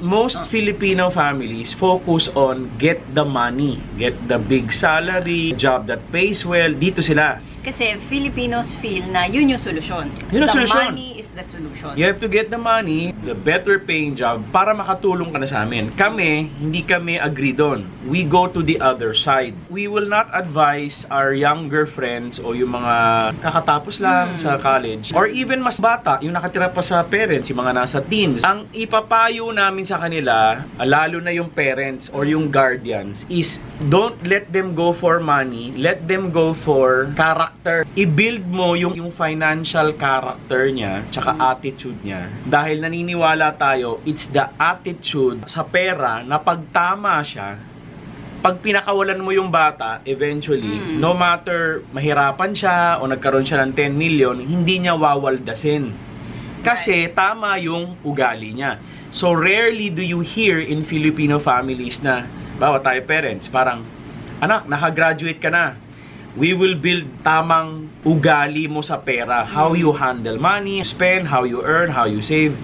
most Filipino families focus on get the money, get the big salary, job that pays well. Dito sila. Kasi Filipinos feel na yun yung solusyon. Yun ang solusyon. The money is the solution. You have to get the money, the better paying job, para makatulong ka na sa amin. Kami, hindi kami agree doon. We go to the other side. We will not advise our younger friends o yung mga kakatapos lang sa college, or even mas bata, yung nakatira pa sa parents, yung mga nasa teens. Ang ipapayo namin sa kanila, lalo na yung parents or yung guardians, is don't let them go for money, let them go for character. I-build mo yung financial character niya tsaka attitude niya. Dahil naniniwala tayo, it's the attitude sa pera na pagtama siya, pag pinakawalan mo yung bata, eventually, no matter mahirapan siya o nagkaroon siya ng 10 million, hindi niya wawaldasin. Kasi tama yung ugali niya. So rarely do you hear in Filipino families na, bawa tayo parents, parang, anak, nakagraduate ka na. We will build tamang ugali mo sa pera. How you handle money, spend, how you earn, how you save.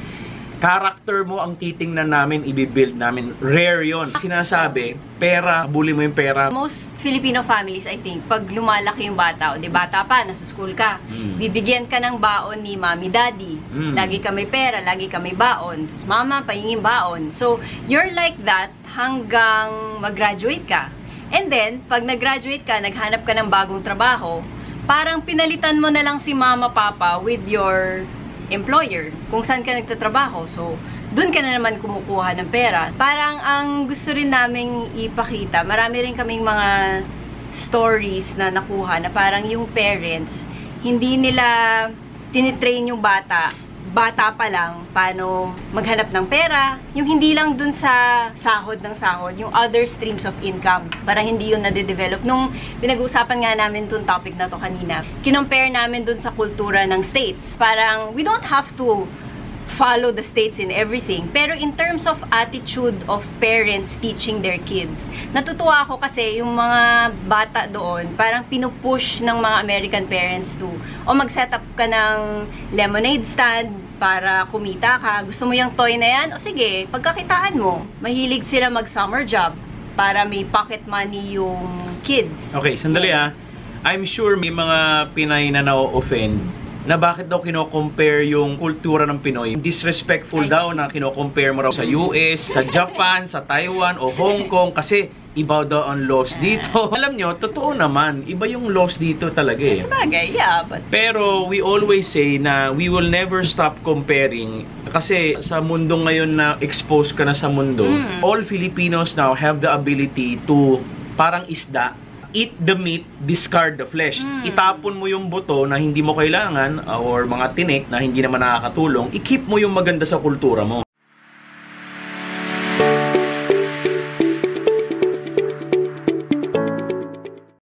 Character mo ang titingnan namin, i-build namin. Rare yon. Sinasabi, pera, bully mo yung pera. Most Filipino families, I think, pag lumalaki yung bata, o di bata pa, nasa school ka, bibigyan ka ng baon ni mommy, daddy. Lagi ka may pera, lagi ka may baon. Mama, pahinging baon. So, you're like that hanggang mag-graduate ka. And then, pag nag-graduate ka, naghanap ka ng bagong trabaho, parang pinalitan mo na lang si mama, papa with your employer, kung saan ka nagtatrabaho. So, dun ka na naman kumukuha ng pera. Parang ang gusto rin naming ipakita, marami rin kaming mga stories na nakuha na parang yung parents, hindi nila tinitrain yung bata pa lang, paano maghanap ng pera, yung hindi lang dun sa sahod ng sahod, yung other streams of income. Parang hindi yun nade-develop. Nung pinag-uusapan nga namin tong topic na to kanina, kinompare namin dun sa kultura ng states. Parang, we don't have to follow the states in everything. Pero in terms of attitude of parents teaching their kids, natutuwa ako kasi yung mga bata doon, parang pinupush ng mga American parents to, o mag-set up ka ng lemonade stand para kumita ka. Gusto mo yung toy na yan? O sige, pagkakitaan mo. Mahilig sila mag-summer job para may pocket money yung kids. Okay, sandali I'm sure may mga Pinay na na-offend na bakit daw kino-compare yung kultura ng Pinoy. Disrespectful daw na kino-compare mo raw sa US, sa Japan, sa Taiwan, o Hong Kong kasi iba daw ang laws dito. Alam nyo, totoo naman, iba yung laws dito talaga eh. Sabagay, yeah, but... Pero we always say na we will never stop comparing kasi sa mundo ngayon na exposed ka na sa mundo, all Filipinos now have the ability to parang isda, eat the meat, discard the flesh. Itapon mo yung buto na hindi mo kailangan or mga tinik na hindi naman nakakatulong, i-keep mo yung maganda sa kultura mo.